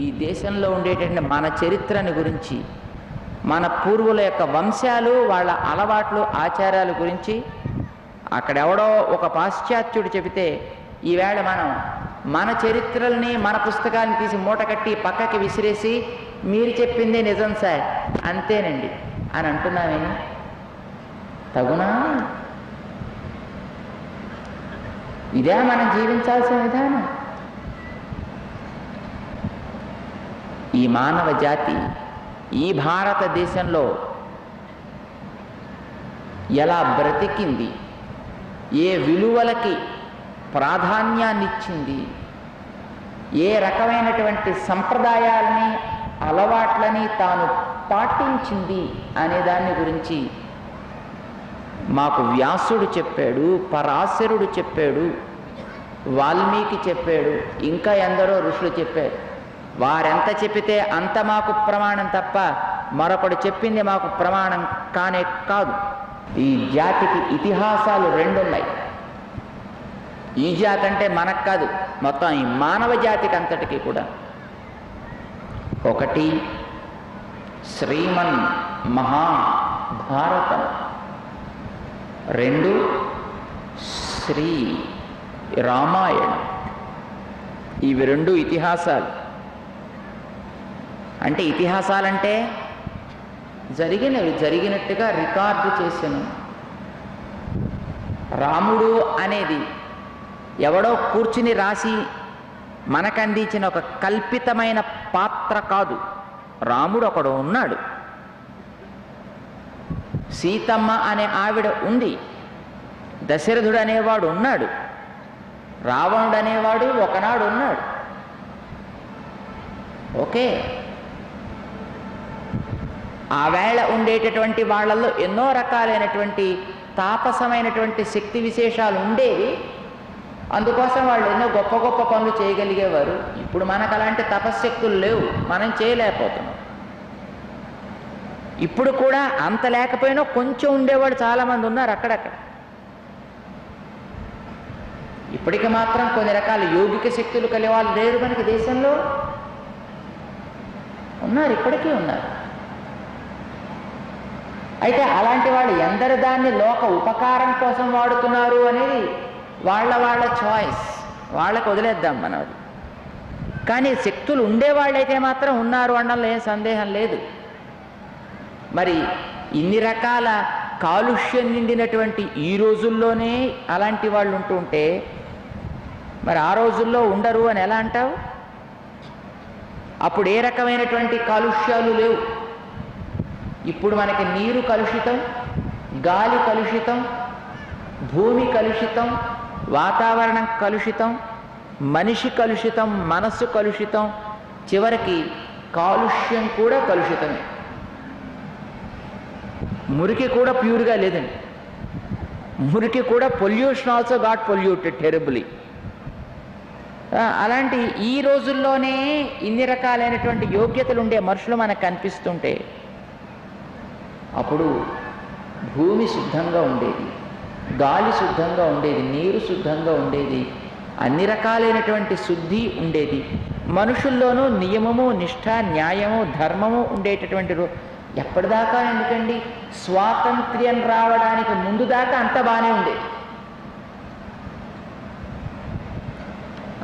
ఈ దేశంలో ఉండేటటువంటి మన చరిత్రని గురించి, మన పూర్వుల యొక్క వంశాలు, వాళ్ళ అలవాట్లు, ఆచారాల గురించి అక్కడెవడో ఒక పాశ్చాత్యుడు చెబితే ఈవేళ మనం మన చరిత్రల్ని, మన పుస్తకాలను తీసి మూట కట్టి పక్కకి విసిరేసి మీరు చెప్పిందే నిజం సార్ అంతేనండి అని అంటున్నామేమి తగునా? ఇదే మనం జీవించాల్సిన విధానం. ఈ మానవ జాతి ఈ భారతదేశంలో ఎలా బ్రతికింది, ఏ విలువలకి ప్రాధాన్యాన్నిచ్చింది, ఏ రకమైనటువంటి సంప్రదాయాలని, అలవాట్లని తాను పాటించింది అనే దాని గురించి మాకు వ్యాసుడు చెప్పాడు, పరాశరుడు చెప్పాడు, వాల్మీకి చెప్పాడు, ఇంకా ఎందరో ఋషులు చెప్పారు. వారెంత చెప్పితే అంత మాకు ప్రమాణం తప్ప మరొకడు చెప్పింది మాకు ప్రమాణం కానే కాదు. ఈ జాతికి ఇతిహాసాలు రెండున్నాయి. ఈ జాతి అంటే మనకు కాదు, మొత్తం ఈ మానవ జాతికి అంతటికీ కూడా. ఒకటి శ్రీమన్ మహాభారతం, రెండు శ్రీ రామాయణం. ఇవి రెండు ఇతిహాసాలు. అంటే ఇతిహాసాలంటే జరిగినట్టుగా రికార్డు చేశాను. రాముడు అనేది ఎవడో కూర్చుని రాసి మనకందించిన ఒక కల్పితమైన పాత్ర కాదు. రాముడు ఒకడు ఉన్నాడు, సీతమ్మ అనే ఆవిడ ఉంది, దశరథుడు అనేవాడు ఉన్నాడు, రావణుడు అనేవాడు ఒకనాడు ఉన్నాడు. ఓకే, ఆ వేళ ఉండేటటువంటి వాళ్ళల్లో ఎన్నో రకాలైనటువంటి తాపసమైనటువంటి శక్తి విశేషాలు ఉండేవి. అందుకోసం వాళ్ళు ఎన్నో గొప్ప గొప్ప పనులు చేయగలిగేవారు. ఇప్పుడు మనకు అలాంటి తపశ్శక్తులు లేవు, మనం చేయలేకపోతున్నాం. ఇప్పుడు కూడా అంత లేకపోయినా కొంచెం ఉండేవాడు చాలామంది ఉన్నారు అక్కడక్కడ. ఇప్పటికి మాత్రం కొన్ని రకాల యోగిక శక్తులు కలిగే వాళ్ళు లేరు మనకి దేశంలో, ఉన్నారు, ఇప్పటికీ ఉన్నారు. అయితే అలాంటి వాళ్ళు ఎందరు దాన్ని లోక ఉపకారం కోసం వాడుతున్నారు అనేది వాళ్ళ చాయిస్, వాళ్ళకు వదిలేద్దాం మనం. కానీ శక్తులు ఉండేవాళ్ళైతే మాత్రం ఉన్నారు అనడంలో ఏం సందేహం లేదు. మరి ఇన్ని రకాల కాలుష్యం నిండినటువంటి ఈ రోజుల్లోనే అలాంటి వాళ్ళు ఉంటుంటే మరి ఆ రోజుల్లో ఉండరు అని ఎలా అంటావు? అప్పుడు ఏ రకమైనటువంటి కాలుష్యాలు లేవు. ఇప్పుడు మనకి నీరు కలుషితం, గాలి కలుషితం, భూమి కలుషితం, వాతావరణం కలుషితం, మనిషి కలుషితం, మనస్సు కలుషితం, చివరికి కాలుష్యం కూడా కలుషితమే. మురికి కూడా ప్యూర్గా లేదండి. మురికి కూడా పొల్యూషన్ ఆల్సో గాట్ పొల్యూటెడ్ టెరబులీ. అలాంటి ఈ రోజుల్లోనే ఇన్ని రకాలైనటువంటి యోగ్యతలు ఉండే మనుషులు మనకు కనిపిస్తుంటే అప్పుడు భూమి శుద్ధంగా ఉండేది, గాలి శుద్ధంగా ఉండేది, నీరు శుద్ధంగా ఉండేది, అన్ని రకాలైనటువంటి శుద్ధి ఉండేది. మనుషుల్లోనూ నియమము, నిష్ఠ, న్యాయము, ధర్మము ఉండేటటువంటి ఎప్పటిదాకా ఎందుకండి? స్వాతంత్ర్యం రావడానికి ముందు దాకా అంత బాగానే ఉండేది.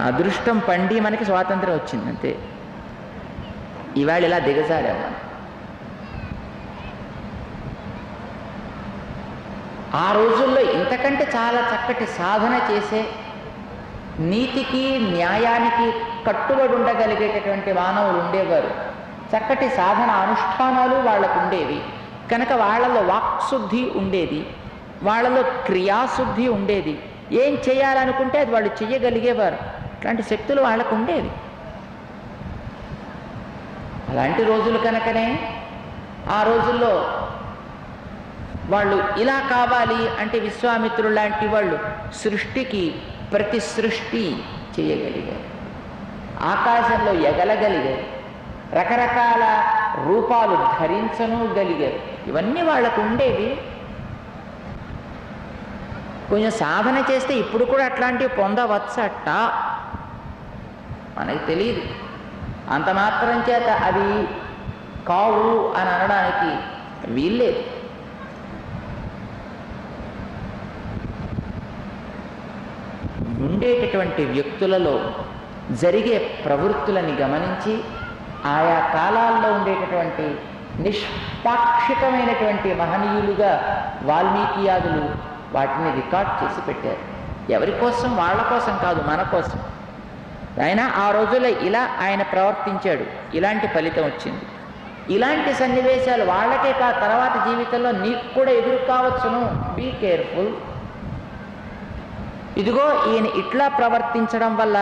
అదృష్టం పండి మనకి స్వాతంత్ర్యం వచ్చింది అంతే. ఇవాళ ఇలా దిగజారాము. ఆ రోజుల్లో ఇంతకంటే చాలా చక్కటి సాధన చేసే, నీతికి న్యాయానికి కట్టుబడి ఉండగలిగేటటువంటి మానవులు ఉండేవారు. చక్కటి సాధన అనుష్ఠానాలు వాళ్ళకు ఉండేవి కనుక వాళ్ళలో వాక్శుద్ధి ఉండేది, వాళ్ళలో క్రియాశుద్ధి ఉండేది. ఏం చేయాలనుకుంటే అది వాళ్ళు చెయ్యగలిగేవారు. ఇట్లాంటి శక్తులు వాళ్ళకు ఉండేవి. అలాంటి రోజులు కనుకనే ఆ రోజుల్లో వాళ్ళు ఇలా కావాలి అంటే విశ్వామిత్రుడు లాంటి వాళ్ళు సృష్టికి ప్రతి సృష్టి చేయగలిగారు, ఆకాశంలో ఎగలగలిగారు, రకరకాల రూపాలు ధరించను గలిగారు. ఇవన్నీ వాళ్ళకు ఉండేవి. కొంచెం సాధన చేస్తే ఇప్పుడు కూడా అట్లాంటివి పొందవచ్చట, మనకి తెలియదు. అంత మాత్రం చేత అవి కావు అని అనడానికి వీల్లేదు. ఉండేటటువంటి వ్యక్తులలో జరిగే ప్రవృత్తులని గమనించి ఆయా కాలాల్లో ఉండేటటువంటి నిష్పాక్షికమైనటువంటి మహనీయులుగా వాల్మీకియాదులు వాటిని రికార్డ్ చేసి పెట్టారు. ఎవరి కోసం? వాళ్ళ కోసం కాదు, మన కోసం. ఆయన ఆ రోజుల్లో ఇలా ఆయన ప్రవర్తించాడు, ఇలాంటి ఫలితం వచ్చింది. ఇలాంటి సన్నివేశాలు వాళ్ళకే తర్వాత జీవితంలో నీకు కూడా ఎదురు కావచ్చును. Be careful. ఇదిగో ఈయన ఇట్లా ప్రవర్తించడం వల్ల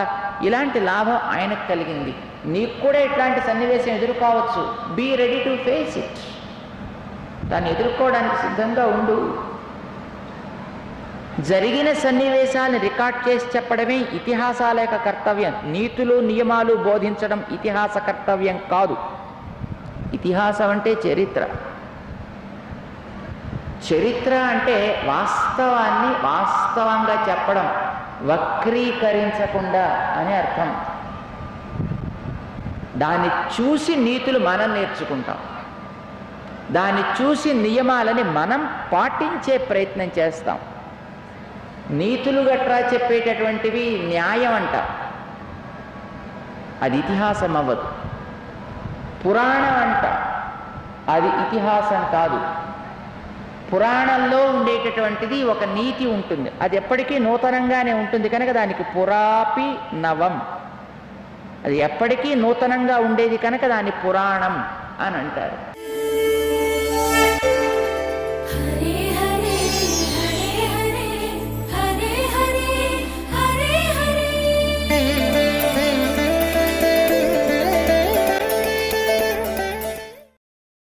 ఇలాంటి లాభం ఆయనకు కలిగింది, నీకు కూడా ఇట్లాంటి సన్నివేశం ఎదురు కావచ్చు. Be ready to face it. దాన్ని ఎదుర్కోవడానికి సిద్ధంగా ఉండు. జరిగిన సన్నివేశాలను రికార్డ్ చేసి చెప్పడమే ఇతిహాసాల యొక్క కర్తవ్యం. నీతులు నియమాలు బోధించడం ఇతిహాస కర్తవ్యం కాదు. ఇతిహాసం అంటే చరిత్ర. చరిత్ర అంటే వాస్తవాన్ని వాస్తవంగా చెప్పడం, వక్రీకరించకుండా అని అర్థం. దాన్ని చూసి నీతులు మనం నేర్చుకుంటాం, దాన్ని చూసి నియమాలని మనం పాటించే ప్రయత్నం చేస్తాం. నీతులు గట్రా చెప్పేటటువంటివి న్యాయం అంట, అది ఇతిహాసం అవ్వదు. పురాణం అంట, అది ఇతిహాసం కాదు. పురాణంలో ఉండేటటువంటిది ఒక నీతి ఉంటుంది, అది ఎప్పటికీ నూతనంగానే ఉంటుంది కనుక దానికి పురాపి నవం, అది ఎప్పటికీ నూతనంగా ఉండేది కనుక దాన్ని పురాణం అని అంటారు.